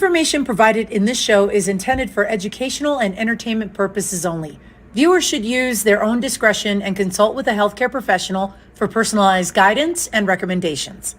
information provided in this show is intended for educational and entertainment purposes only. Viewers should use their own discretion and consult with a healthcare professional for personalized guidance and recommendations.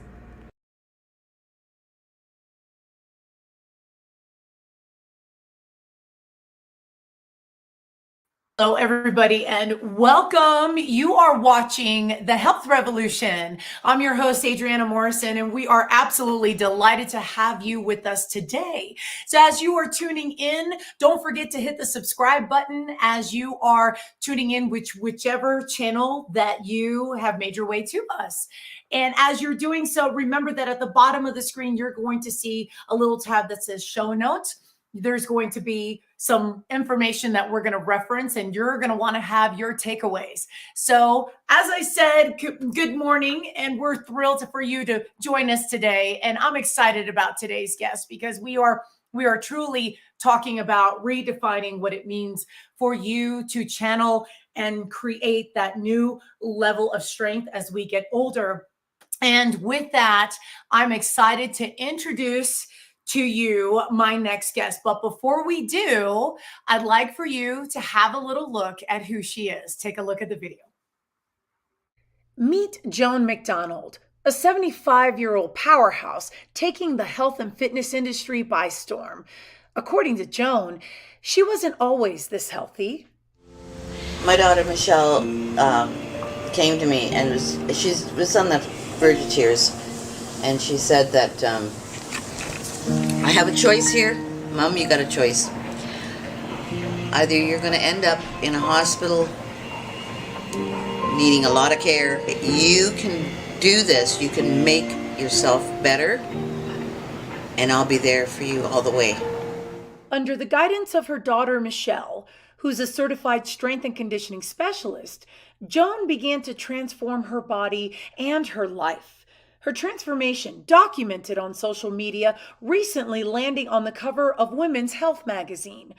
Hello, everybody, and welcome. You are watching The Health Revolution. I'm your host, Adriana Morrison, and we are absolutely delighted to have you with us today. So as you are tuning in, don't forget to hit the subscribe button as you are tuning in whichever channel that you have made your way to us. And as you're doing so, remember that at the bottom of the screen, you're going to see a little tab that says show notes. There's going to be some information that we're going to reference, and you're going to want to have your takeaways. So as I said, good morning, and we're thrilled for you to join us today. And I'm excited about today's guest because we are truly talking about redefining what it means for you to channel and create that new level of strength as we get older. And with that, I'm excited to introduce to you my next guest. But before we do, I'd like for you to have a little look at who she is. Take a look at the video. Meet Joan MacDonald, a 75-year-old powerhouse taking the health and fitness industry by storm. According to Joan, she wasn't always this healthy. My daughter Michelle came to me and she was on the verge of tears, and she said that I have a choice here. Mom, you got a choice. Either you're going to end up in a hospital needing a lot of care. You can do this. You can make yourself better, and I'll be there for you all the way. Under the guidance of her daughter Michelle, who's a certified strength and conditioning specialist, Joan began to transform her body and her life. Her transformation, documented on social media, recently landing on the cover of Women's Health magazine.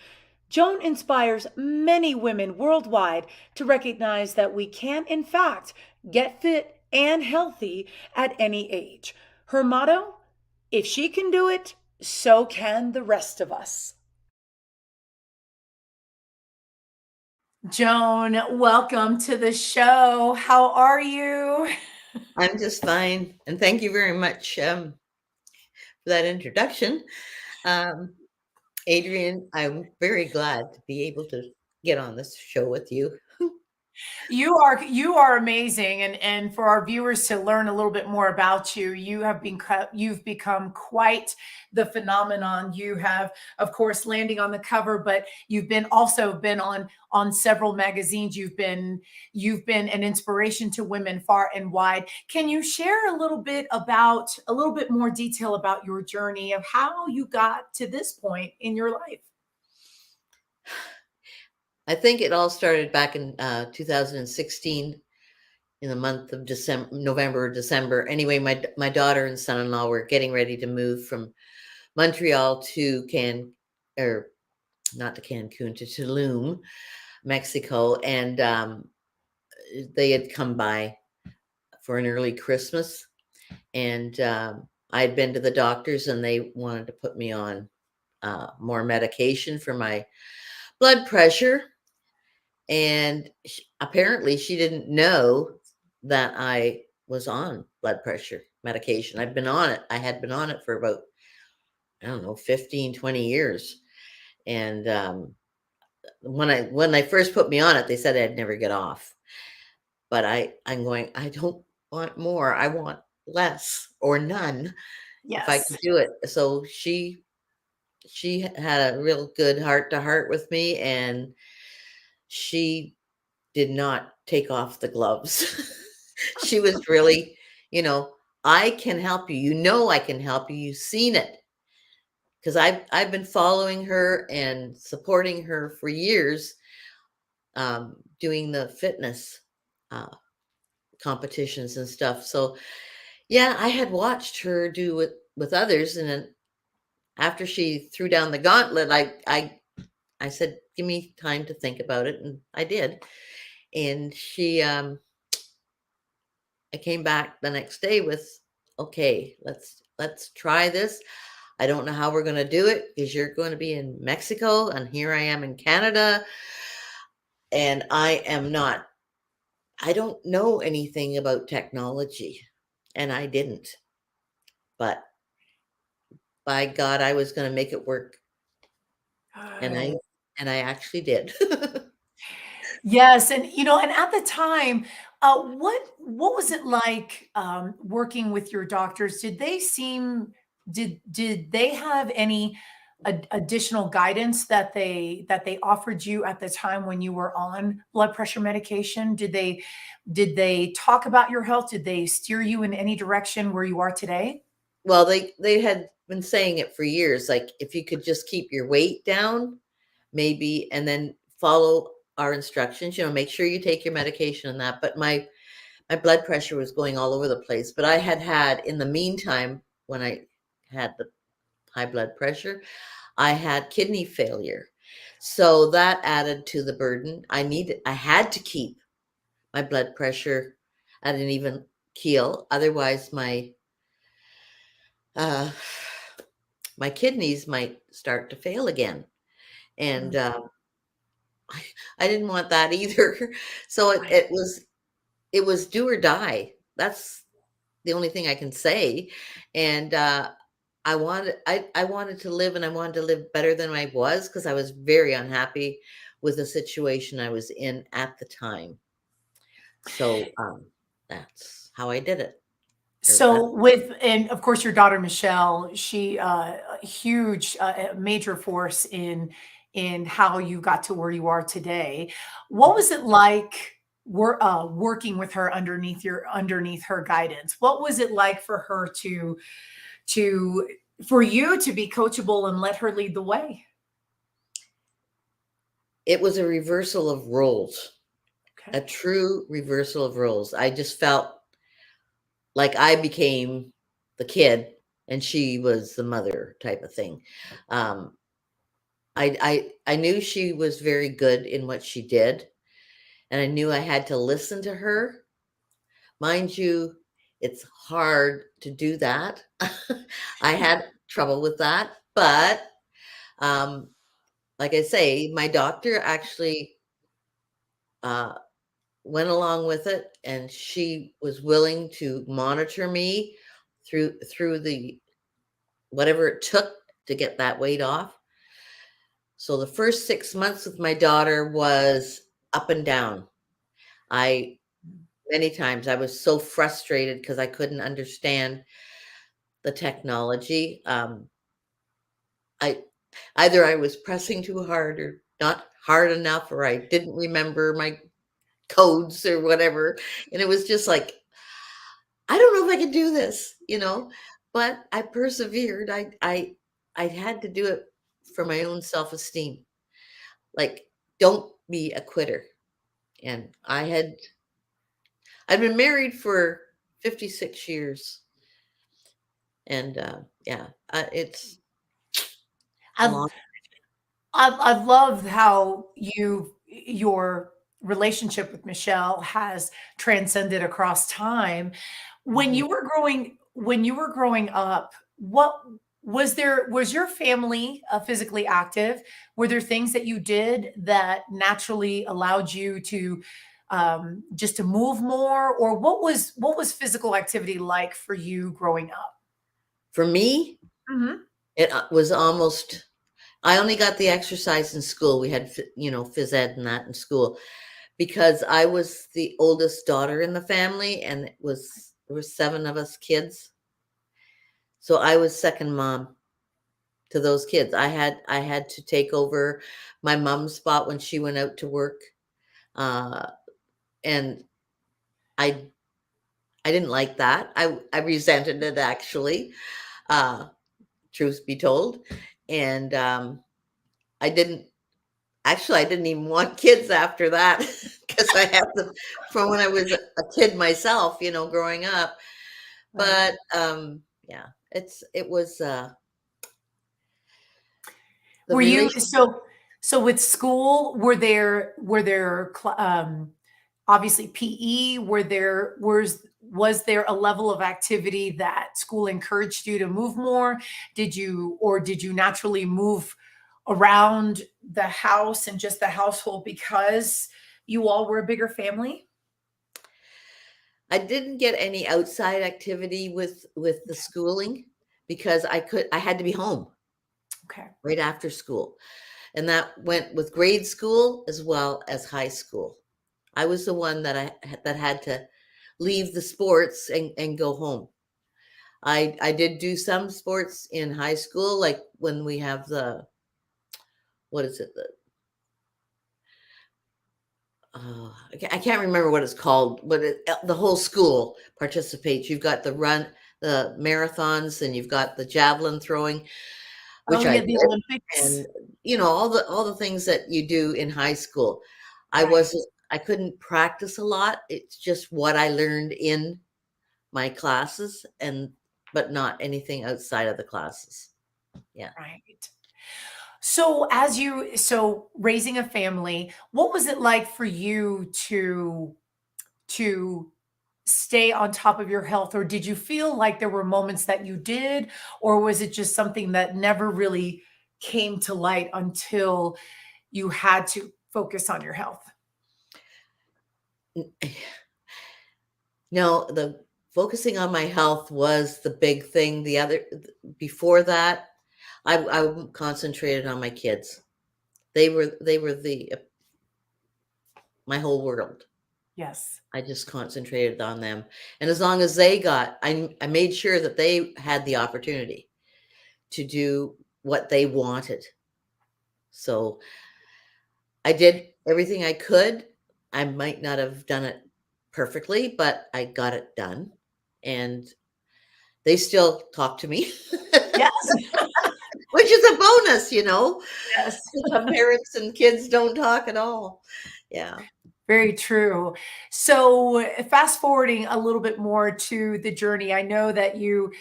Joan inspires many women worldwide to recognize that we can, in fact, get fit and healthy at any age. Her motto, if she can do it, so can the rest of us. Joan, welcome to the show. How are you? I'm just fine, and thank you very much for that introduction. Adrian, I'm very glad to be able to get on this show with you. You are amazing, and for our viewers to learn a little bit more about you, you've become quite the phenomenon. You have, of course, landing on the cover, but you've also been on several magazines. You've been an inspiration to women far and wide. Can you share a little bit more detail about your journey of how you got to this point in your life? I think it all started back in 2016 in the month of November, December. Anyway, my daughter and son-in-law were getting ready to move from Montreal to not to Cancun, to Tulum, Mexico. And they had come by for an early Christmas. And I'd been to the doctors, and they wanted to put me on more medication for my blood pressure. And apparently she didn't know that I was on blood pressure medication. I had been on it for about, I don't know, 15, 20 years. And when they first put me on it, they said I'd never get off. But I'm going, I don't want more. I want less or none. Yes. If I could do it. So she had a real good heart-to-heart with me, and she did not take off the gloves. She was really, I can help you. I can help you. You've seen it. Because I've been following her and supporting her for years, doing the fitness competitions and stuff. So, yeah, I had watched her do it with others, and then after she threw down the gauntlet, I said, "Give me time to think about it," and I did. And I came back the next day with, "Okay, let's try this." I don't know how we're going to do it because you're going to be in Mexico and here I am in Canada. And I don't know anything about technology. And I didn't. But by God, I was going to make it work. And I actually did. Yes, and and at the time, what was it like working with your doctors? Did they have any additional guidance that they offered you at the time when you were on blood pressure medication? Did they talk about your health? Did they steer you in any direction where you are today? Well, they had been saying it for years, like if you could just keep your weight down, maybe, and then follow our instructions, make sure you take your medication and that. But my blood pressure was going all over the place. But I had in the meantime, when I had the high blood pressure, I had kidney failure. So that added to the burden. I had to keep my blood pressure at an even keel. Otherwise uh, my kidneys might start to fail again. And I didn't want that either. So Right. it was do or die. That's the only thing I can say. And I wanted to live, and I wanted to live better than I was, because I was very unhappy with the situation I was in at the time. So that's how I did it. Or that So and of course your daughter Michelle, she a huge major force in how you got to where you are today. What was it like working with her underneath her guidance? What was it like for her to for you to be coachable and let her lead the way? it was a reversal of roles, Okay. a true reversal of roles. I just felt like I became the kid and she was the mother type of thing. Um, I knew she was very good in what she did, and I knew I had to listen to her. Mind you, it's hard to do that. I had trouble with that, but um, like I say, my doctor actually uh, went along with it, and she was willing to monitor me through the whatever it took to get that weight off. So the first 6 months with my daughter was up and down. I Many times I was so frustrated because I couldn't understand the technology. I Either I was pressing too hard or not hard enough, or I didn't remember my codes or whatever. And it was just like, I don't know if I can do this, but I persevered. I had to do it for my own self-esteem. Like, don't be a quitter. And I'd been married for 56 years. And yeah, it's a I long. I love how your relationship with Michelle has transcended across time. Mhm. When you were growing up, what was your family physically active? Were there things that you did that naturally allowed you to just to move more, or what was physical activity like for you growing up? For me, Mhm. it was almost. I only got the exercise in school. We had, phys ed and that in school, because I was the oldest daughter in the family, and there were seven of us kids. So I was second mom to those kids. I had to take over my mom's spot when she went out to work, uh, and I I didn't like that. I resented it, actually. Uh, Truth be told, and I didn't. Actually, I didn't even want kids after that, because I had them from when I was a kid myself, growing up. Right. But yeah, it was the Were you relation. so with school, were there obviously PE, was there a level of activity that school encouraged you to move more? Did you naturally move around the house and just the household because you all were a bigger family? I didn't get any outside activity with the schooling because I had to be home Okay. right after school. And that went with grade school as well as high school. I was the one that had to leave the sports and go home. I did do some sports in high school, like when we have the what is it? I can't remember what it's called, but the whole school participates. You've got the run, the marathons, and you've got the javelin throwing, Oh which I yeah, the did, Olympics. and all the things that you do in high school. Right. I couldn't practice a lot. It's just what I learned in my classes, but not anything outside of the classes. Yeah. Right. So raising a family, what was it like for you to stay on top of your health, or did you feel like there were moments that you did, or was it just something that never really came to light until you had to focus on your health? No, the focusing on my health was the big thing. Before that, I concentrated on my kids. They were my whole world. Yes. I just concentrated on them. And as long as I made sure that they had the opportunity to do what they wanted. So I did everything I could. I might not have done it perfectly, but I got it done. And they still talk to me, Yes. which is a bonus. Yes. Some parents and kids don't talk at all. Yeah. Very true. So, fast forwarding a little bit more to the journey, I know that you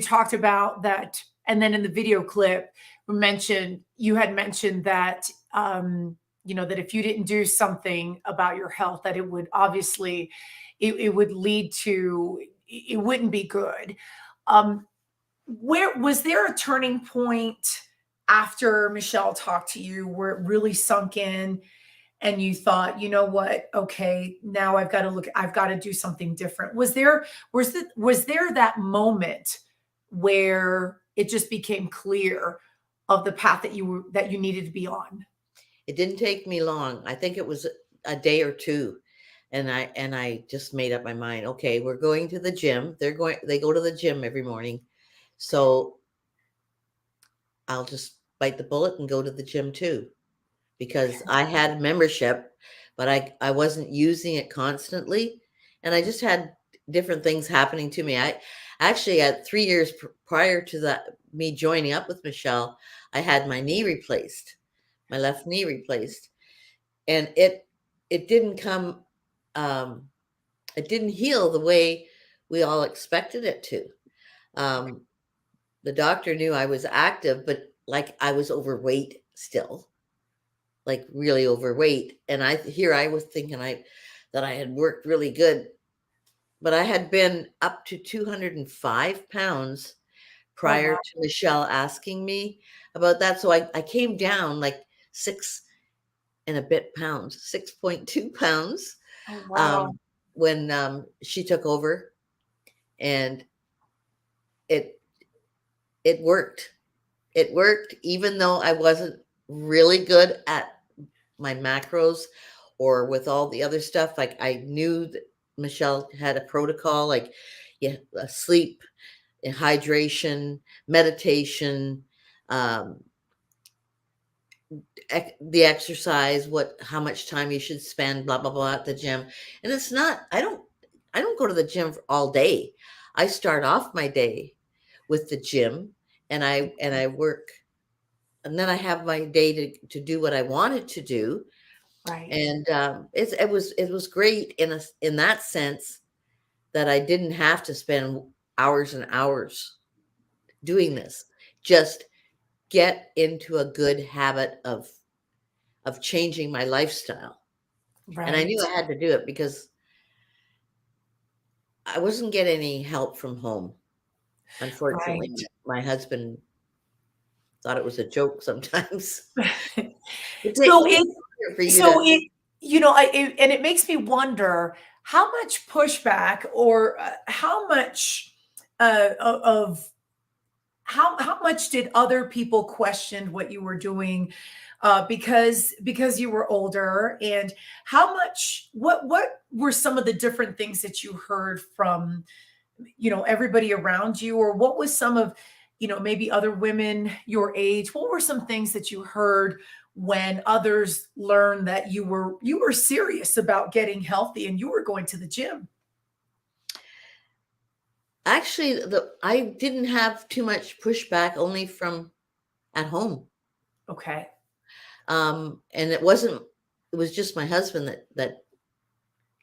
talked about that, and then in the video clip, you had mentioned that, that if you didn't do something about your health, that it would obviously, it would lead to, it wouldn't be good. Um, where was there a turning point after Michelle talked to you where it really sunk in? And you thought, you know what? Okay, now I've got to do something different. Was there that moment where it just became clear of the path that you needed to be on? It didn't take me long. I think it was a day or two. And I just made up my mind. Okay, we're going to the gym. They go to the gym every morning. So I'll just bite the bullet and go to the gym too. Because I had a membership, but I wasn't using it constantly, and I just had different things happening to me. I actually had 3 years prior to that me joining up with Michelle, I had my knee replaced, my left knee replaced, and it didn't come um it didn't heal the way we all expected it to. Um the doctor knew I was active, but like I was overweight still, like really overweight. And I was thinking that I had worked really good, but I had been up to 205 pounds Oh prior wow. to Michelle asking me about that. So I came down like 6 and a bit pounds, 6.2 pounds, Oh wow. um, when she took over, and it it worked. It worked, even though I wasn't really good at my macros or with all the other stuff. Like I knew that Michelle had a protocol, like yeah, sleep, hydration, meditation, um, the exercise, how much time you should spend, blah blah blah at the gym. And it's not. I don't go to the gym all day. I start off my day with the gym, and I work, and then I have my day to do what I wanted to do. Right. And it was great in that sense, that I didn't have to spend hours and hours doing this. Just get into a good habit of changing my lifestyle. And I Right. knew I had to do it because I wasn't getting any help from home. Unfortunately, Right. my husband thought it was a joke sometimes. It So takes it longer for you to. so it and it makes me wonder how much pushback or how much of how much did other people question what you were doing because you were older, and how much what were some of the different things that you heard from everybody around you, or what was some of maybe other women your age, what were some things that you heard when others learned that you were serious about getting healthy and you were going to the gym? Actually, I didn't have too much pushback, only from at home. Okay. And it was just my husband that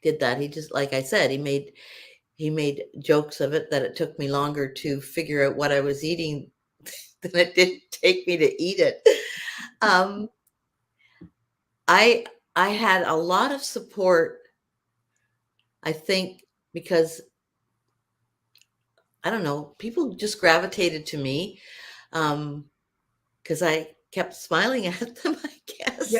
did that. He just, like I said, he made jokes of it, that it took me longer to figure out what I was eating than it did take me to eat it. Um, I I had a lot of support, I think, because I don't know, people just gravitated to me, because I kept smiling at them, I Yeah. guess.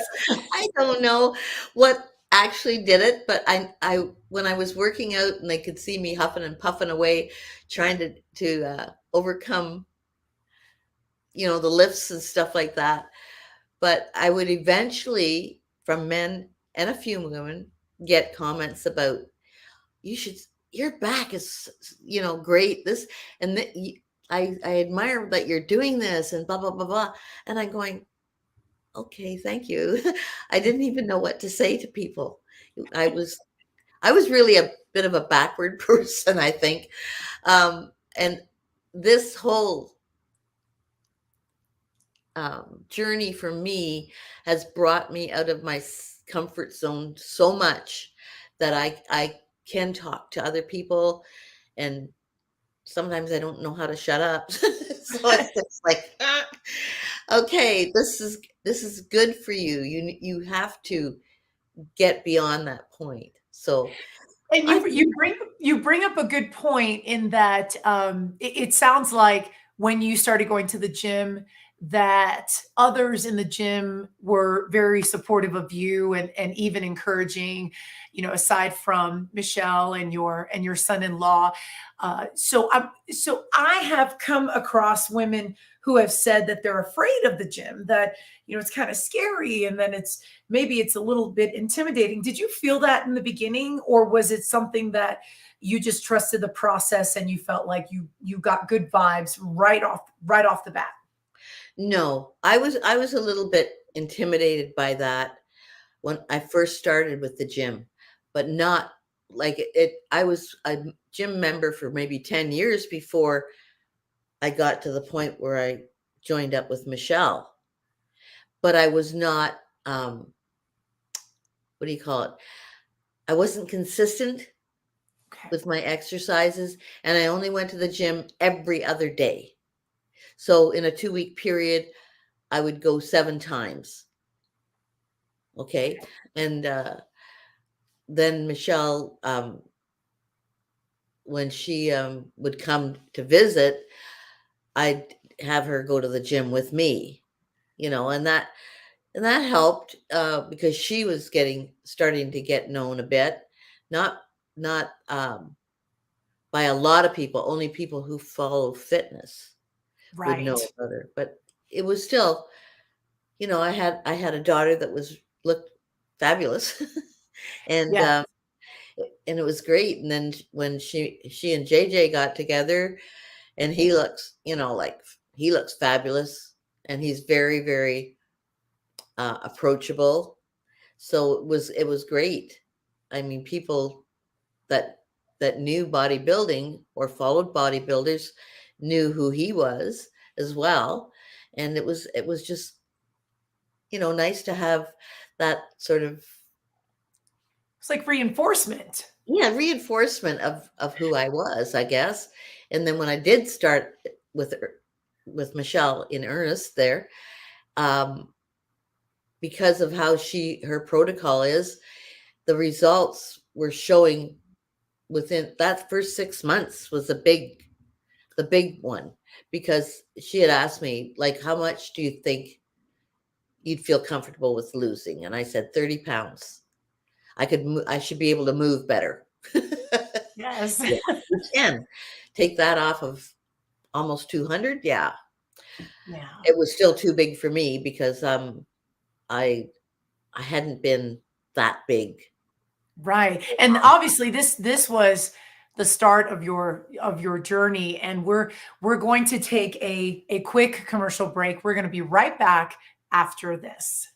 I don't know what actually did it, but I when I was working out and they could see me huffing and puffing away, trying to overcome, the lifts and stuff like that. But I would eventually, from men and a few women, get comments about, you should, your back is, great. This and that. I admire that you're doing this and blah blah blah blah. And I'm going, okay, thank you. I didn't even know what to say to people. I was I was really a bit of a backward person, I think. And this whole journey for me has brought me out of my comfort zone so much that I can talk to other people, and sometimes I don't know how to shut up. So it's just like, okay, this is good for you. You have to get beyond that point. So And I you bring up a good point in that it sounds like when you started going to the gym that others in the gym were very supportive of you and even encouraging, aside from Michelle and your son-in-law. So I have come across women who have said that they're afraid of the gym, that it's kind of scary, and then maybe it's a little bit intimidating. Did you feel that in the beginning, or was it something that you just trusted the process and you felt like you got good vibes right off the bat? No, I was a little bit intimidated by that when I first started with the gym, but not like it. I was a gym member for maybe 10 years before I got to the point where I joined up with Michelle. But I was not, what do you call it? I wasn't consistent Okay. with my exercises, and I only went to the gym every other day. So in a 2-week period, I would go 7 times. Okay. And then Michelle, when she would come to visit, I'd have her go to the gym with me, and that helped, because she was starting to get known a bit, not not by a lot of people. Only people who follow fitness would know Right. about her. But it was still, I had a daughter that looked fabulous, and Yeah. and it was great. And then when she and JJ got together, and he looks, like, he looks fabulous, and he's very, very approachable. So it was great. I mean, people that that knew bodybuilding or followed bodybuilders knew who he was as well. And it was just, nice to have that sort of, It's like reinforcement. yeah, reinforcement of who I was, I guess. And then when I did start with Michelle in earnest there, um, because of how her protocol is, the results were showing within that first 6 months was the big one, because she had asked me, like, how much do you think you'd feel comfortable with losing? And I said 30 pounds. I should be able to move better. Yes. Yeah, you can take that off of almost 200. Yeah, Yeah. it was still too big for me because I hadn't been that big. Right. And obviously this was the start of your journey, and we're going to take a quick commercial break. We're going to be right back after this.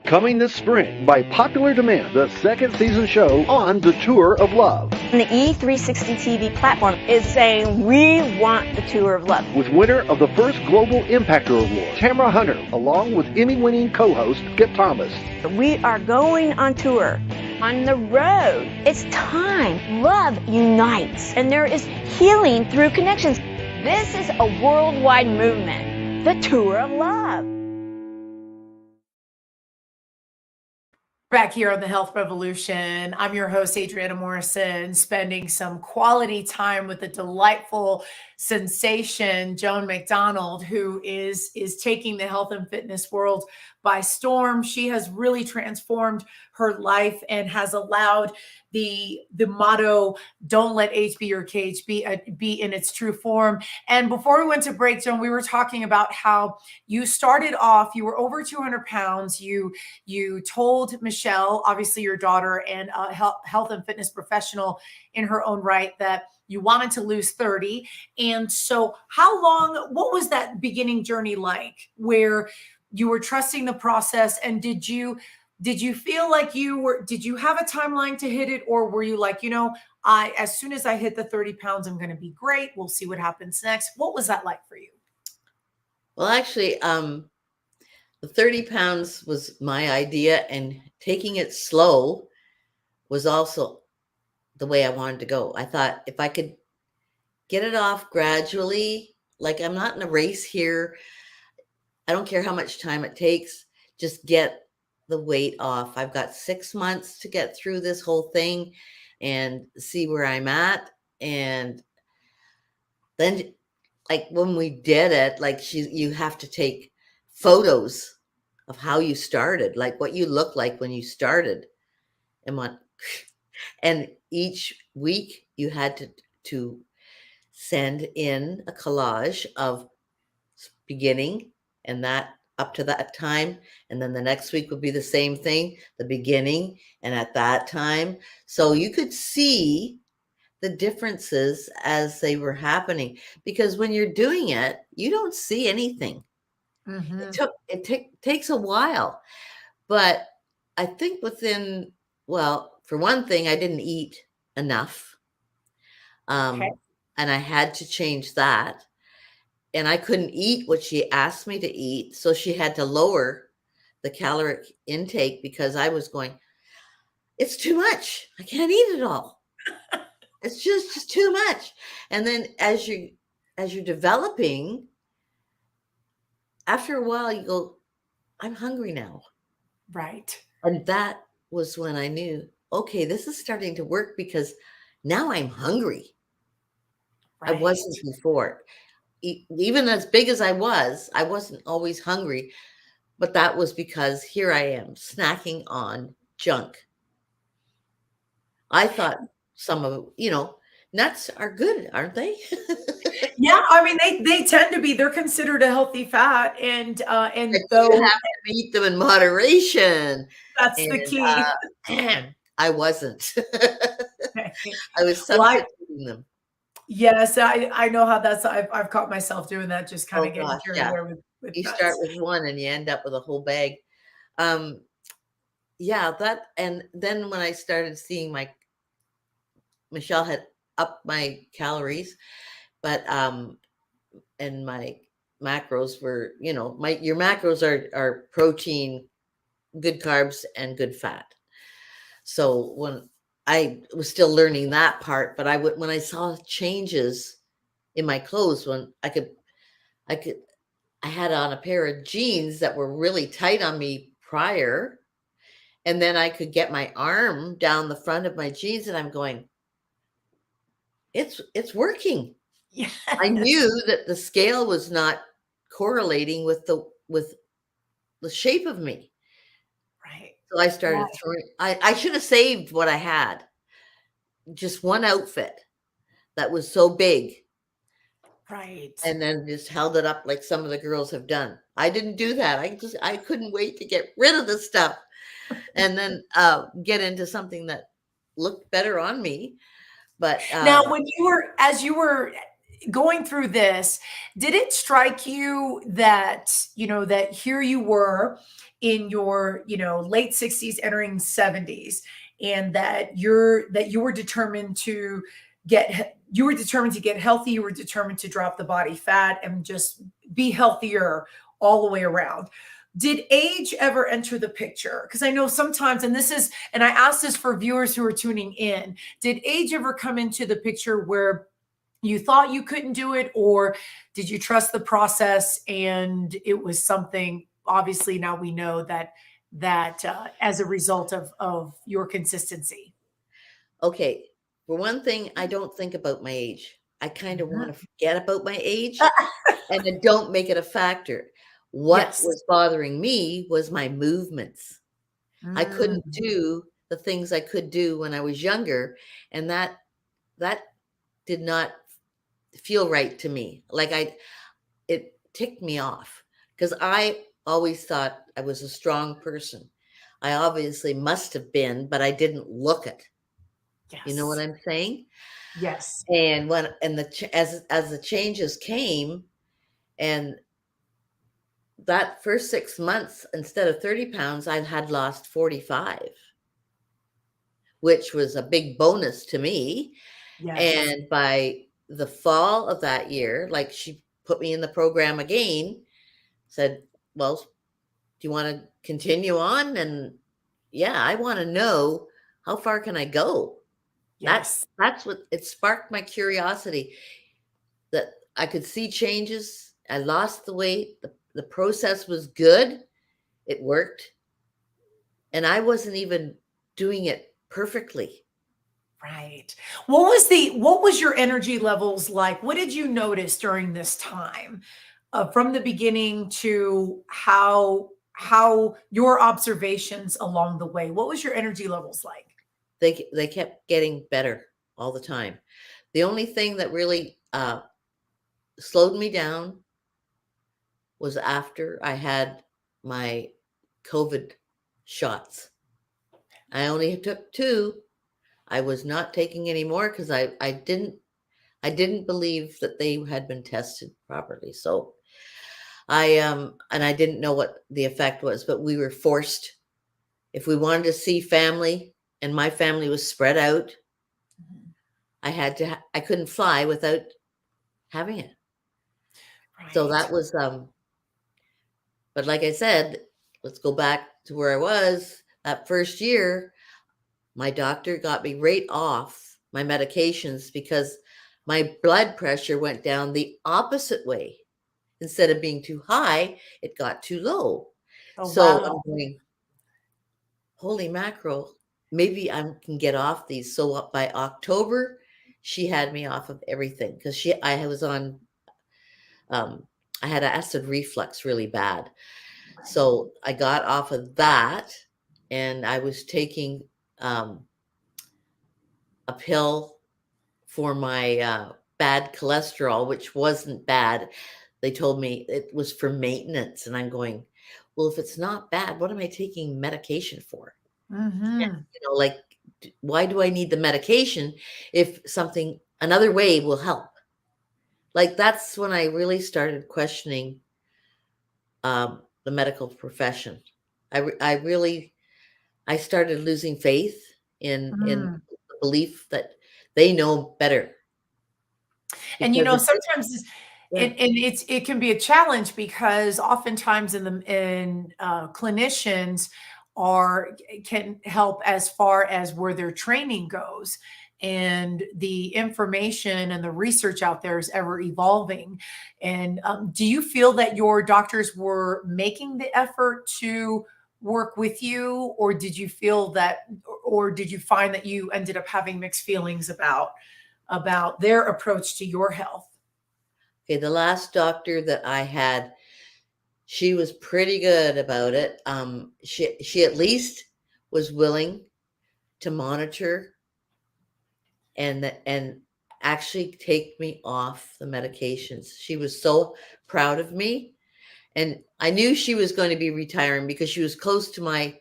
Coming this spring, by popular demand, the second season show on the Tour of Love. The E360 TV platform is saying we want the Tour of Love. With winner of the first Global Impactor Award, Tamara Hunter, along with Emmy-winning co-host Skip Thomas. We are going on tour, on the road. It's time. Love unites, and there is healing through connections. This is a worldwide movement, the Tour of Love. Back here on the Health Revolution, I'm your host, Adriana Morrison, spending some quality time with the delightful sensation, Joan MacDonald, who is taking the health and fitness world by storm. She has really transformed her life and has allowed the motto, "Don't let age be your cage," be in its true form. And before we went to break, Joan, we were talking about how you started off, you were over 200 pounds. You told Michelle, obviously your daughter and a health and fitness professional in her own right, that you wanted to lose 30. And so what was that beginning journey like, where you were trusting the process? And did you feel like did you have a timeline to hit it? Or were you like, as soon as I hit the 30 pounds, I'm going to be great. We'll see what happens next. What was that like for you? Well, actually, the 30 pounds was my idea, and taking it slow was also the way I wanted to go. I thought if I could get it off gradually, like, I'm not in a race here. I don't care how much time it takes. Just get the weight off. I've got 6 months to get through this whole thing and see where I'm at. And then, like, when we did it, like, you have to take photos of how you started, like what you looked like when you started, and each week you had to send in a collage of beginning and that up to that time, and then the next week would be the same thing, the beginning and at that time, so you could see the differences as they were happening, because when you're doing it, you don't see anything. Mm-hmm. It takes a while, but I think for one thing, I didn't eat enough, Okay. and I had to change that, and I couldn't eat what she asked me to eat, so she had to lower the caloric intake, because I was going, it's too much. I can't eat it all. It's just too much. And then as you're developing, after a while, you go, I'm hungry now. Right. And that was when I knew okay, this is starting to work because now I'm hungry. I Right. wasn't before. Even as big as I wasn't always hungry, but that was because here I am snacking on junk. I thought some of, nuts are good, aren't they? Yeah, I mean they tend to be. They're considered a healthy fat, and But you though have to eat them in moderation. that's the And key. I wasn't. I was Well, substituting them. yes, I know how that's. I've caught myself doing that, just kind Oh of getting gosh, carried yeah. away with You start nuts. with one and you end up with a whole bag. Um, yeah, that, and then when I started seeing Michelle had upped my calories, but and my macros were, your macros are protein, good carbs, and good fat. So when I was still learning that part, but when I saw changes in my clothes, when I could, I had on a pair of jeans that were really tight on me prior, and then I could get my arm down the front of my jeans, and I'm going, it's working. Yes. I knew that the scale was not correlating with the shape of me. Right. So I started throwing, I should have saved what I had. Just one outfit that was so big, Right. and then just held it up like some of the girls have done. I didn't do that. I couldn't wait to get rid of the stuff and then get into something that looked better on me. But Now, as you were going through this, did it strike you that, that here you were in your, late 60s, entering 70s, and that you were determined to get healthy, you were determined to drop the body fat and just be healthier all the way around? Did age ever enter the picture? Because I know sometimes, and I ask this for viewers who are tuning in, did age ever come into the picture where you thought you couldn't do it, or did you trust the process and it was something? Obviously now we know that as a result of your consistency. okay, for one thing, I don't think about my age. I kind of want Mhm. to forget about my age, and I don't make it a factor. What Yes. was bothering me was my movements. I couldn't Mm. do the things I could do when I was younger, and that did not feel right to me. It ticked me off because I always thought I was a strong person. I obviously must have been, but I didn't look it. You know what Yes. I'm saying? Yes. And as the changes came, and that first 6 months, instead of 30 pounds, I had lost 45, which was a big bonus to me. Yes. And by the fall of that year, like, she put me in the program again, said, well, do you want to continue on? And yeah, I want to know, how far can I go? Yes. That's what it sparked, my curiosity, that I could see changes. I lost the weight. The process was good. It worked. And I wasn't even doing it perfectly. Right. What was your energy levels like? What did you notice during this time, from the beginning to how your observations along the way? What was your energy levels like? They kept getting better all the time. The only thing that really slowed me down was after I had my COVID shots. I only took 2. I was not taking any more because I didn't believe that they had been tested properly. So and I didn't know what the effect was, but we were forced, if we wanted to see family, and my family was spread out, Mhm. I couldn't fly without having it. So Right. that was but like I said, let's go back to where I was that first year. My doctor got me right off my medications because my blood pressure went down the opposite way. Instead of being too high, it got too low. Oh, So I'm wow. going, holy mackerel, maybe I can get off these. So by October, she had me off of everything because I was on, I had acid reflux really bad. So I got off of that, and I was taking a pill for my bad cholesterol, which wasn't bad. They told me it was for maintenance. And I'm going, well, if it's not bad, what am I taking medication for? Mm-hmm. Like, why do I need the medication if another way will help? Like, that's when I really started questioning the medical profession. I started losing faith in Mm. the belief that they know better. And Because sometimes yeah. it can be a challenge because oftentimes clinicians can help as far as where their training goes, and the information and the research out there is ever evolving. And do you feel that your doctors were making the effort to work with you, or did you find that you ended up having mixed feelings about their approach to your health? Okay, the last doctor that I had, she was pretty good about it. She at least was willing to monitor and actually take me off the medications. She was so proud of me, and I knew she was going to be retiring because she was close to my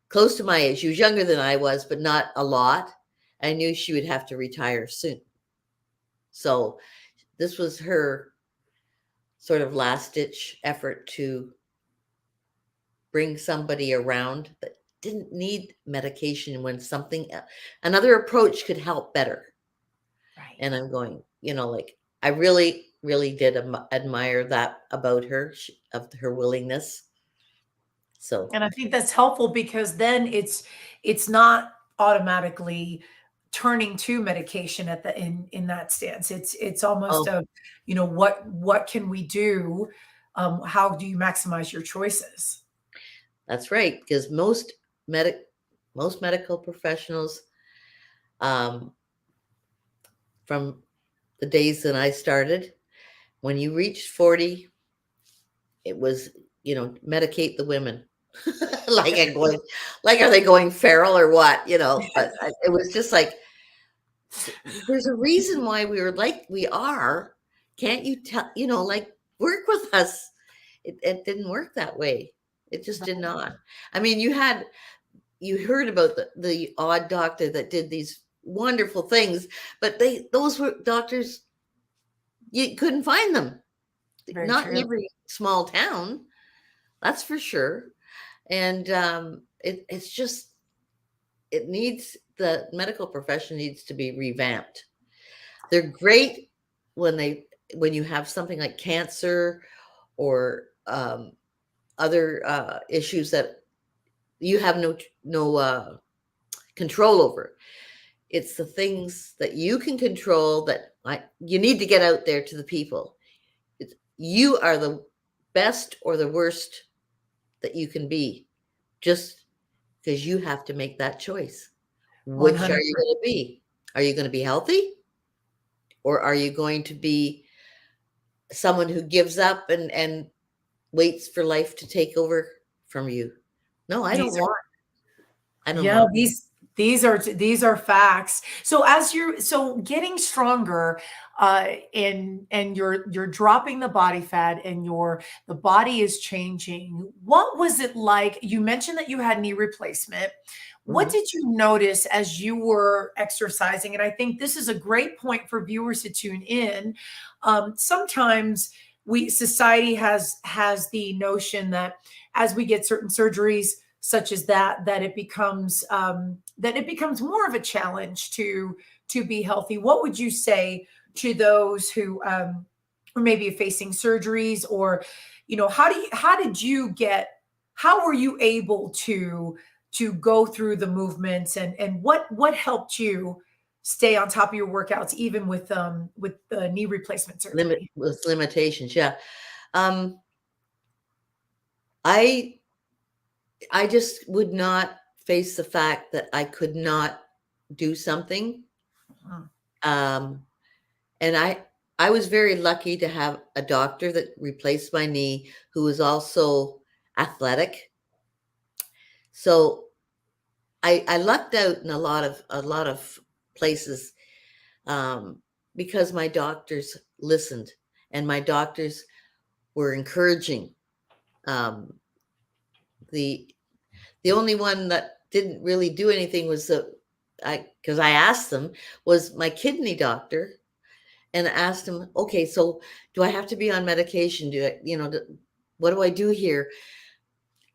age. She was younger than I was, but not a lot. I knew she would have to retire soon. So this was her sort of last ditch effort to bring somebody around that didn't need medication when another approach could help better. Right. And I'm going, like, I really, really did admire that about her, of her willingness. So, And I think that's helpful because then it's not automatically turning to medication in that stance. It's almost oh, what can we do? How do you maximize your choices? that's right. Because most medical professionals, um, from the days that I started, when you reached 40, it was, medicate the women. Like I'm going, like, are they going feral or what? But it was just like, there's a reason why we were like we are. Can't you tell, like, work with us? It didn't work that way. It just did not. I mean, you heard about the odd doctor that did these wonderful things, but those were doctors, you couldn't find them. Very Not in true. every small town, that's for sure. And it's just, the medical profession needs to be revamped. They're great when you have something like cancer or other issues that you have no control over. It's the things that you can control that you need to get out there to the people. You are the best or the worst that you can be, just because you have to make that choice. Which are 100. you going to be? Are you going to be healthy? Or are you going to be someone who gives up and waits for life to take over from you? No, I don't want. Yeah, these are facts. So getting stronger, and you're dropping the body fat, and the body is changing. What was it like? You mentioned that you had knee replacement. What Mhm. did you notice as you were exercising? And I think this is a great point for viewers to tune in. Sometimes society has the notion that as we get certain surgeries such as that it becomes more of a challenge to be healthy. What would you say to those who maybe facing surgeries, or how were you able to go through the movements, and what helped you stay on top of your workouts even with the knee replacement surgery? With limitations, yeah. Um, I just would not face the fact that I could not do something. And I was very lucky to have a doctor that replaced my knee who was also athletic. So I lucked out in a lot of places because my doctors listened and my doctors were encouraging. The only one that didn't really do anything was because I asked them, was my kidney doctor, and asked him, okay, so do I have to be on medication? What do I do here?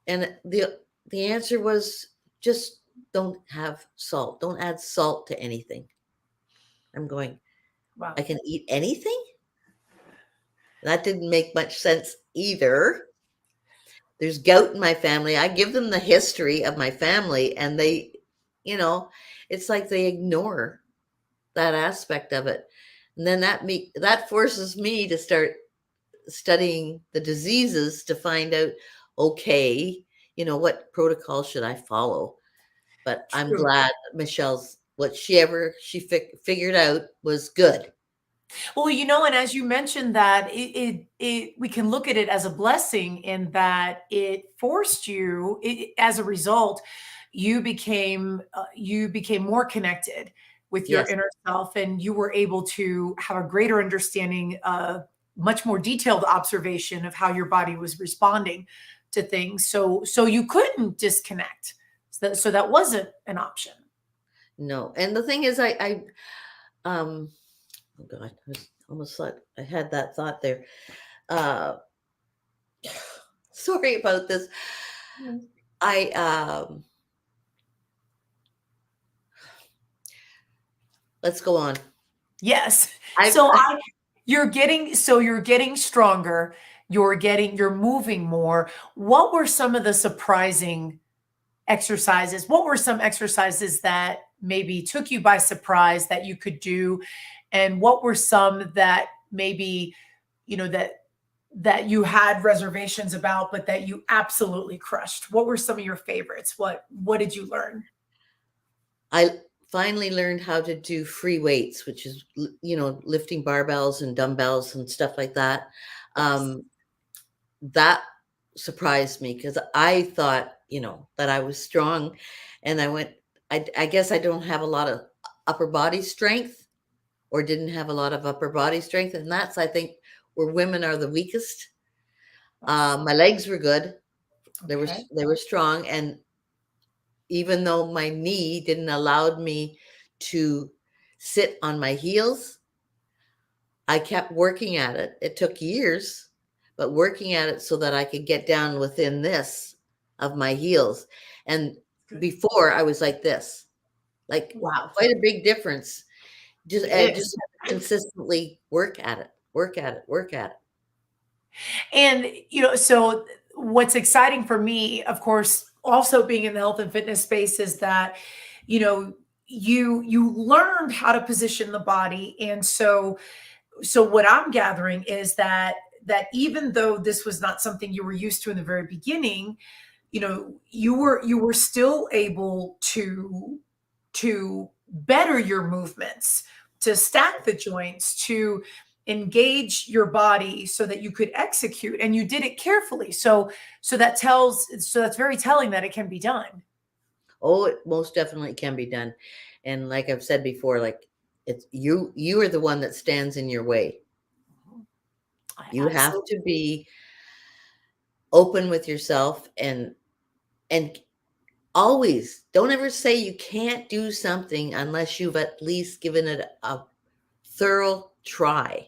And the answer was, just don't have salt. Don't add salt to anything. I'm going, Wow. I can eat anything? That didn't make much sense either. There's gout in my family. I give them the history of my family, and they, it's like they ignore that aspect of it. And then that forces me to start studying the diseases to find out, okay, what protocol should I follow? But I'm True. glad Michelle's, what she figured out was good. Well, and as you mentioned that we can look at it as a blessing in that it forced you, as a result, you became more connected with your Yes. inner self, and you were able to have a greater understanding, much more detailed observation of how your body was responding to things. So you couldn't disconnect. So that wasn't an option. No. And the thing is, oh God, I almost thought I had that thought there. Sorry about this. Let's go on. Yes. I've- You're getting stronger. You're moving more. What were some of the surprising exercises? What were some exercises that maybe took you by surprise that you could do? And what were some that maybe, that you had reservations about, but that you absolutely crushed? What were some of your favorites? What did you learn? I finally learned how to do free weights, which is, lifting barbells and dumbbells and stuff like that. That surprised me because I thought, that I was strong, and I guess I don't have a lot of upper body strength, or didn't have a lot of upper body strength. And that's, I think, where women are the weakest. My legs were good. Okay. They were strong. And even though my knee didn't allow me to sit on my heels, I kept working at it. It took years, but working at it so that I could get down within this of my heels. And before I was like this, Wow. quite a big difference. Just consistently work at it. And, so what's exciting for me, of course, also being in the health and fitness space, is that, you learned how to position the body. And so what I'm gathering is that even though this was not something you were used to in the very beginning, you were still able to better your movements, to stack the joints, to engage your body so that you could execute, and you did it carefully. So that's very telling that it can be done. Oh, it most definitely can be done. And like I've said before, it's you are the one that stands in your way. You have to be open with yourself, and always don't ever say you can't do something unless you've at least given it a thorough try.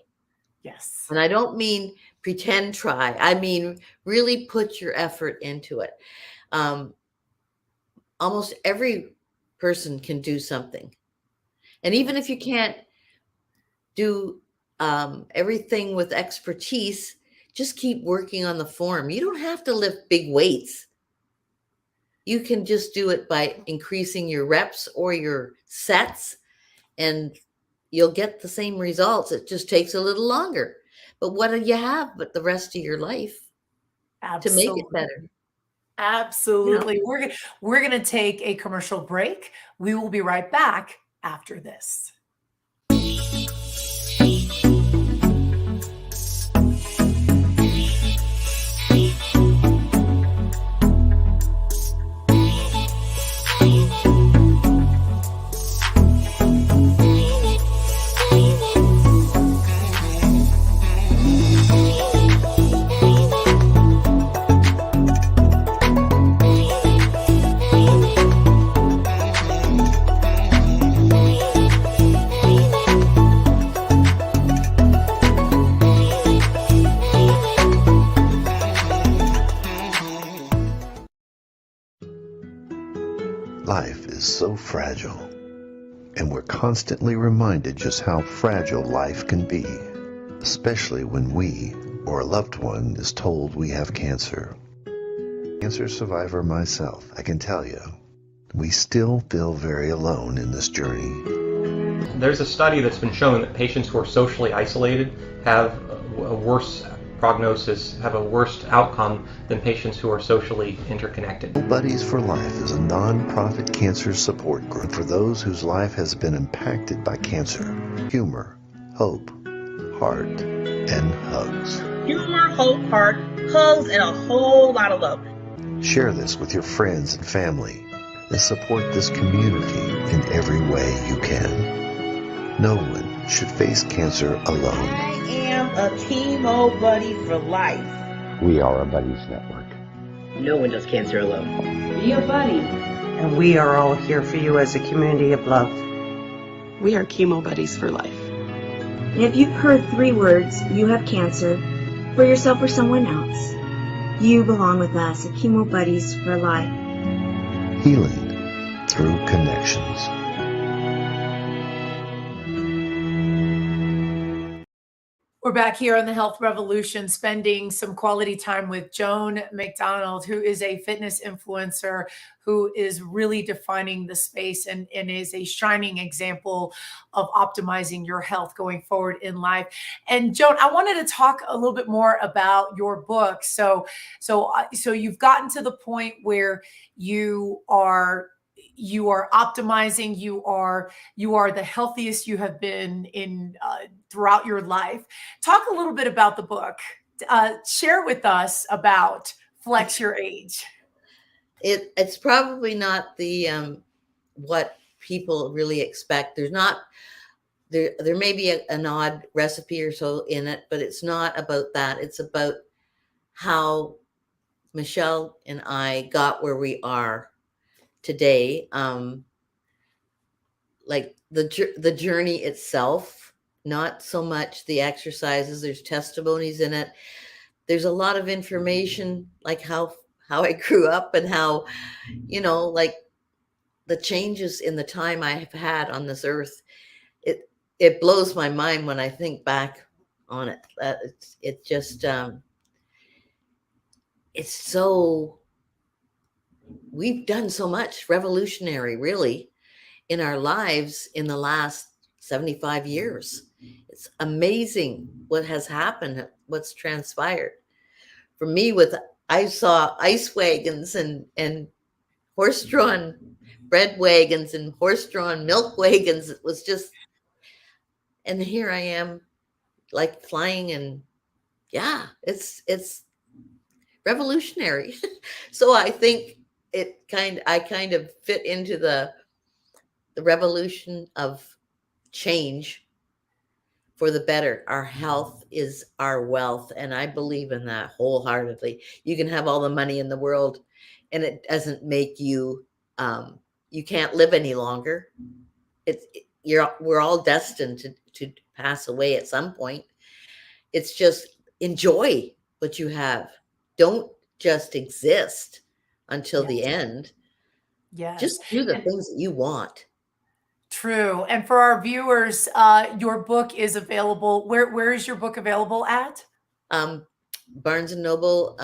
Yes. And I don't mean pretend try. I mean really put your effort into it. Almost every person can do something. And even if you can't do everything with expertise, just keep working on the form. You don't have to lift big weights. You can just do it by increasing your reps or your sets, and you'll get the same results. It just takes a little longer. But what do you have but the rest of your life to make it better? Absolutely. We're gonna take a commercial break. We will be right back after this. Life is so fragile, and we're constantly reminded just how fragile life can be, especially when we or a loved one is told we have cancer. Cancer survivor myself, I can tell you, we still feel very alone in this journey. There's a study that's been shown that patients who are socially isolated have a worse prognosis, have a worse outcome than patients who are socially interconnected. Buddies for Life is a non-profit cancer support group for those whose life has been impacted by cancer. Humor, hope, heart, and hugs. Humor, hope, heart, hugs, and a whole lot of love. Share this with your friends and family and support this community in every way you can. No one should face cancer alone. I am a chemo buddy for life. We are a Buddies Network. No one does cancer alone. Be a buddy. And we are all here for you as a community of love. We are chemo buddies for life. And if you've heard 3 words, you have cancer, for yourself or someone else, you belong with us at Chemo Buddies for Life. Healing through connections. We're back here on the Health Revolution, spending some quality time with Joan MacDonald, who is a fitness influencer who is really defining the space and is a shining example of optimizing your health going forward in life. And Joan, I wanted to talk a little bit more about your book. So you've gotten to the point where you are optimizing, you are the healthiest you have been in throughout your life. Talk a little bit about the book. Share with us about Flex Your Age. It's probably not the what people really expect. There may be an odd recipe or so in it, but it's not about that. It's about how Michelle and I got where we are today. Like the journey itself, not so much the exercises. There's testimonies in it. There's a lot of information, like how I grew up and how, like the changes in the time I have had on this earth. It blows my mind when I think back on it. It just it's so, we've done so much revolutionary, really, in our lives in the last 75 years. It's amazing what has happened, what's transpired. For me, I saw ice wagons and horse-drawn bread wagons and horse-drawn milk wagons. It was just, and here I am, like flying, and yeah, it's revolutionary. So I think I kind of fit into the revolution of change for the better. Our health is our wealth, and I believe in that wholeheartedly. You can have all the money in the world, and it doesn't make you you can't live any longer. We're all destined to pass away at some point. It's just enjoy what you have. Don't just exist until the end. Yes. Just do the things that you want. True. And for our viewers, your book is available. Where is your book available at? Barnes and Noble,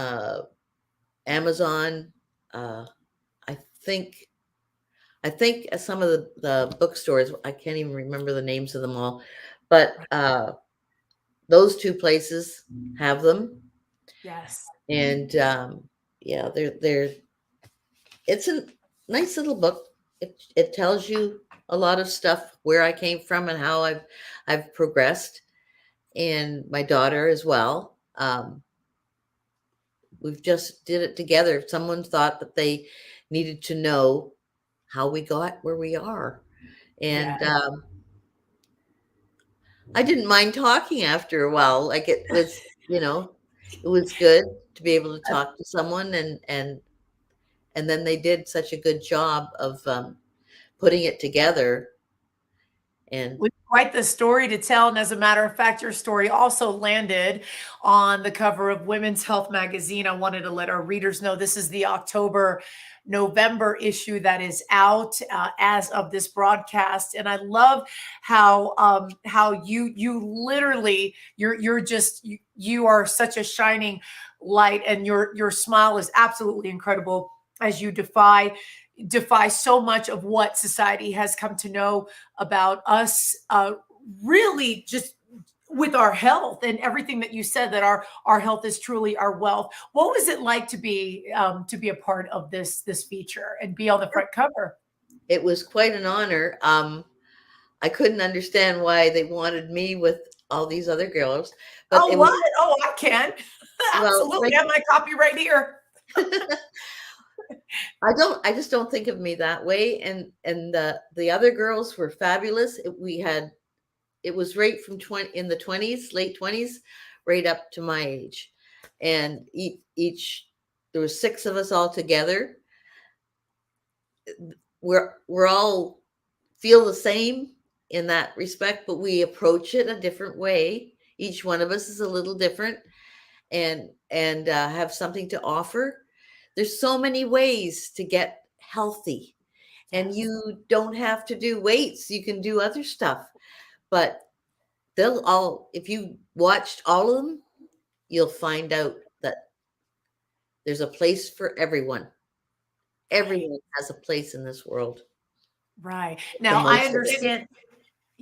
Amazon. I think some of the bookstores, I can't even remember the names of them all, but those 2 places have them. Yes. And yeah, it's a nice little book. It tells you a lot of stuff, where I came from and how I've progressed, and my daughter as well. We've just did it together. If someone thought that they needed to know how we got where we are, and Yeah. I didn't mind talking after a while. Like, it was, it was good to be able to talk to someone, and then they did such a good job of putting it together. And With quite the story to tell. And as a matter of fact, your story also landed on the cover of Women's Health magazine. I wanted to let our readers know this is the November issue that is out as of this broadcast. And I love how you literally you are such a shining light, and your smile is absolutely incredible as you defy so much of what society has come to know about us, really just with our health and everything that you said, that our health is truly our wealth. What was it like to be a part of this feature and be on the front cover? it was quite an honor. I couldn't understand why they wanted me with all these other girls, but Oh, it what? was, Oh, I can. well, Absolutely. like, I have my copy right here. I just don't think of me that way. And the other girls were fabulous. It was right from in the 20s, late 20s, right up to my age. And each there was 6 of us all together. We're all feel the same in that respect, but we approach it a different way. Each one of us is a little different, and have something to offer. There's so many ways to get healthy, and you don't have to do weights. You can do other stuff, but if you watched all of them, you'll find out that there's a place for everyone. Everyone has a place in this world. Right. The Now I most of it. understand.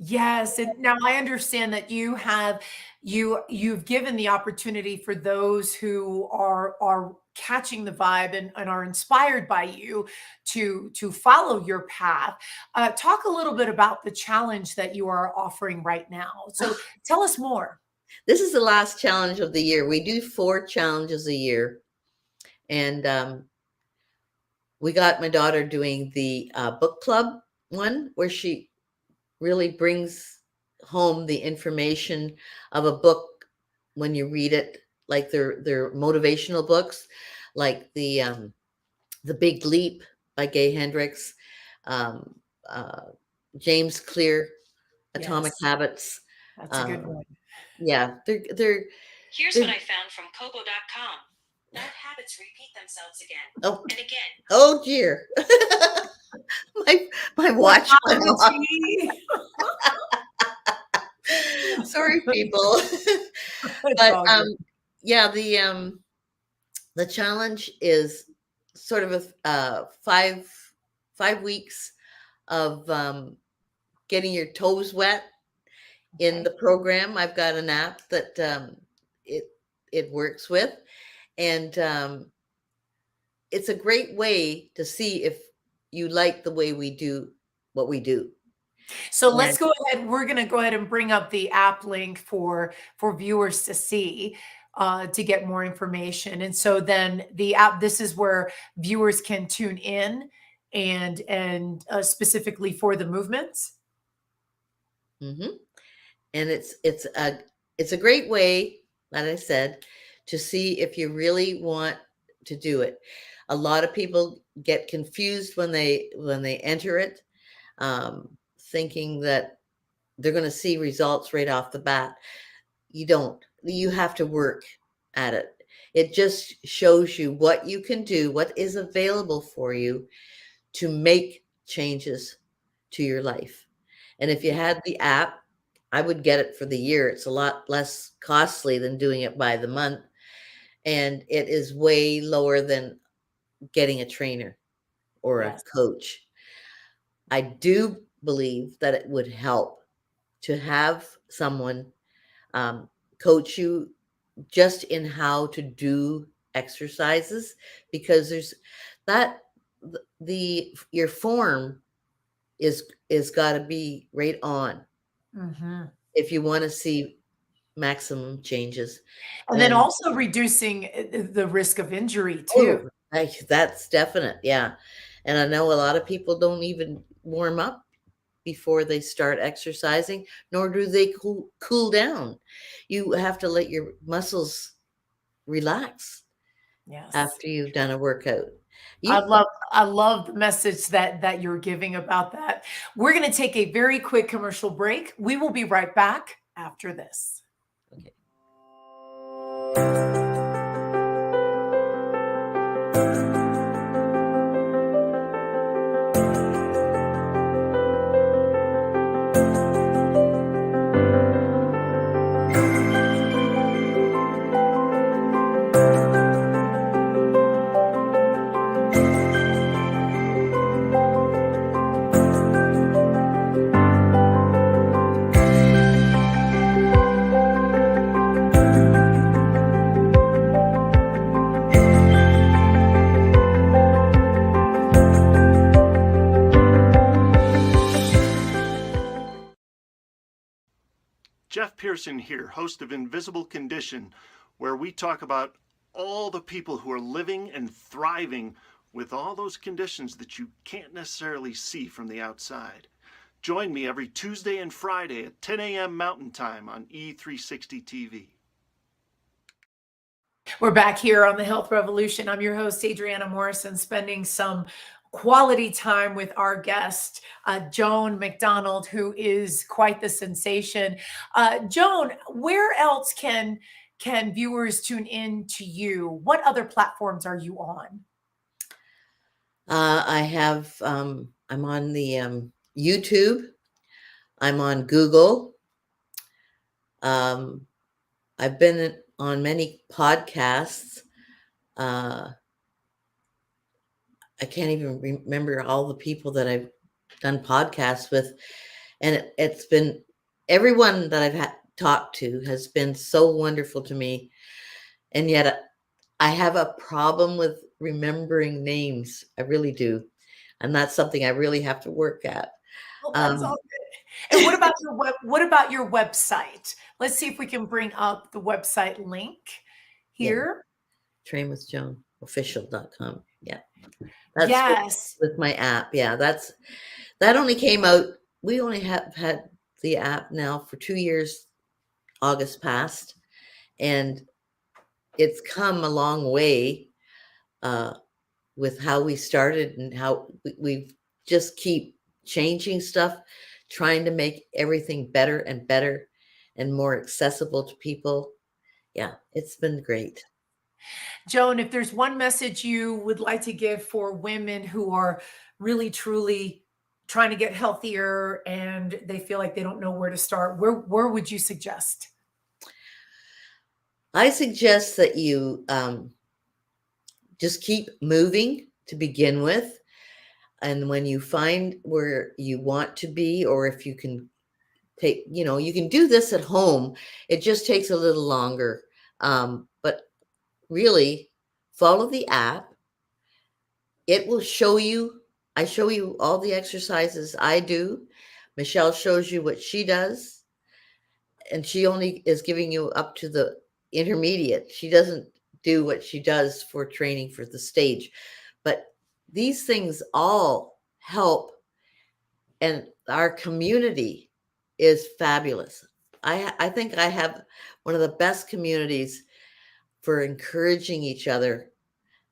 Yes, and now I understand that you've given the opportunity for those who are catching the vibe and are inspired by you to follow your path. Talk a little bit about the challenge that you are offering right now. So tell us more. This is the last challenge of the year. We do 4 challenges a year, and we got my daughter doing the book club one, where she really brings home the information of a book when you read it. Like, they're motivational books, like the Big Leap by Gay Hendricks, um, uh, James Clear, Atomic Yes, Habits. that's a good one. Yeah, they're Here's they're what I found from Kobo.com. Bad habits repeat themselves again oh and again. oh dear. my What watch went happened off. to me? Sorry, people. It's But all good. yeah, the challenge is sort of a 5 weeks of getting your toes wet in Okay. the program. I've got an app that it it works with, and it's a great way to see if you like the way we do what we do. So And let's go ahead. We're going to go ahead and bring up the app link for viewers to see, to get more information. And so then the app, this is where viewers can tune in and specifically for the movements. mhm. And it's a great way, like I said, to see if you really want to do it. A lot of people get confused when they enter it, thinking that they're going to see results right off the bat. You don't. You have to work at it. It just shows you what you can do, what is available for you to make changes to your life. And if you had the app, I would get it for the year. It's a lot less costly than doing it by the month. And it is way lower than getting a trainer or a Yes. coach. I do believe that it would help to have someone coach you just in how to do exercises, because there's that your form is got to be right on if you want to see maximum changes. And then also reducing the risk of injury too. That's definite. Yeah. And I know a lot of people don't even warm up before they start exercising, nor do they cool down. You have to let your muscles relax after you've done a workout. I love the message that you're giving about that. We're going to take a very quick commercial break. We will be right back after this. Okay. Jeff Pearson here, host of Invisible Condition, where we talk about all the people who are living and thriving with all those conditions that you can't necessarily see from the outside. Join me every Tuesday and Friday at 10 a.m. Mountain Time on E360 TV. We're back here on the Health Revolution. I'm your host, Adriana Morrison, spending some quality time with our guest, Joan MacDonald, who is quite the sensation. Joan, where else can viewers tune in to you? What other platforms are you on? I have, I'm on the YouTube. I'm on Google. I've been on many podcasts. I can't even remember all the people that I've done podcasts with. And it's been, everyone that I've talked to has been so wonderful to me. And yet I have a problem with remembering names. I really do. And that's something I really have to work at. Oh, that's all good. And what about your website? Let's see if we can bring up the website link here. Yeah. trainwithjoanofficial.com. Yeah. Yes. With my app. Yeah. That only came out. We only have had the app now for 2 years, August past. And it's come a long way with how we started and how we just keep changing stuff, trying to make everything better and better and more accessible to people. Yeah, it's been great. Joan, if there's one message you would like to give for women who are really, truly trying to get healthier and they feel like they don't know where to start, where would you suggest? I suggest that you just keep moving to begin with. And when you find where you want to be, or if you can take, you can do this at home. It just takes a little longer. But really follow the app. It will show you, I show you all the exercises I do. Michelle shows you what she does. And she only is giving you up to the intermediate. She doesn't do what she does for training for the stage. But these things all help. And our community is fabulous. I think I have one of the best communities for encouraging each other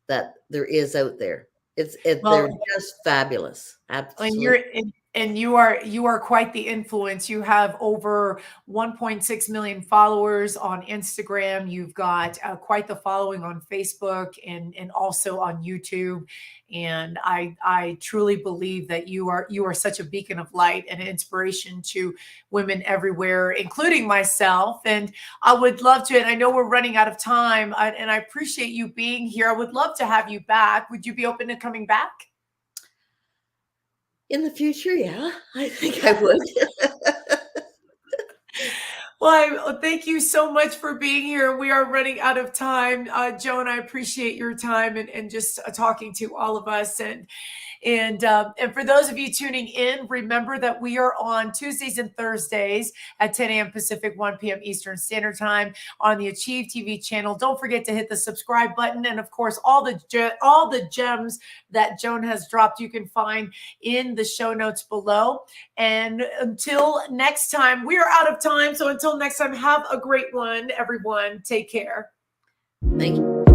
that there is out there. They're just fabulous. Absolutely. And you are quite the influence. You have over 1.6 million followers on Instagram. You've got quite the following on Facebook and also on YouTube. And I truly believe that you are such a beacon of light and an inspiration to women everywhere, including myself. And I would love to, and I know we're running out of time, and I appreciate you being here. I would love to have you back. Would you be open to coming back? In the future, yeah, I think I would. Well, thank you so much for being here. We are running out of time. Joan, I appreciate your time and just talking to all of us. And for those of you tuning in, remember that we are on Tuesdays and Thursdays at 10 a.m. Pacific, 1 p.m. Eastern Standard Time on the Achieve TV channel. Don't forget to hit the subscribe button. And of course, all the gems that Joan has dropped, you can find in the show notes below. And until next time, we are out of time. So until next time, have a great one, everyone. Take care. Thank you.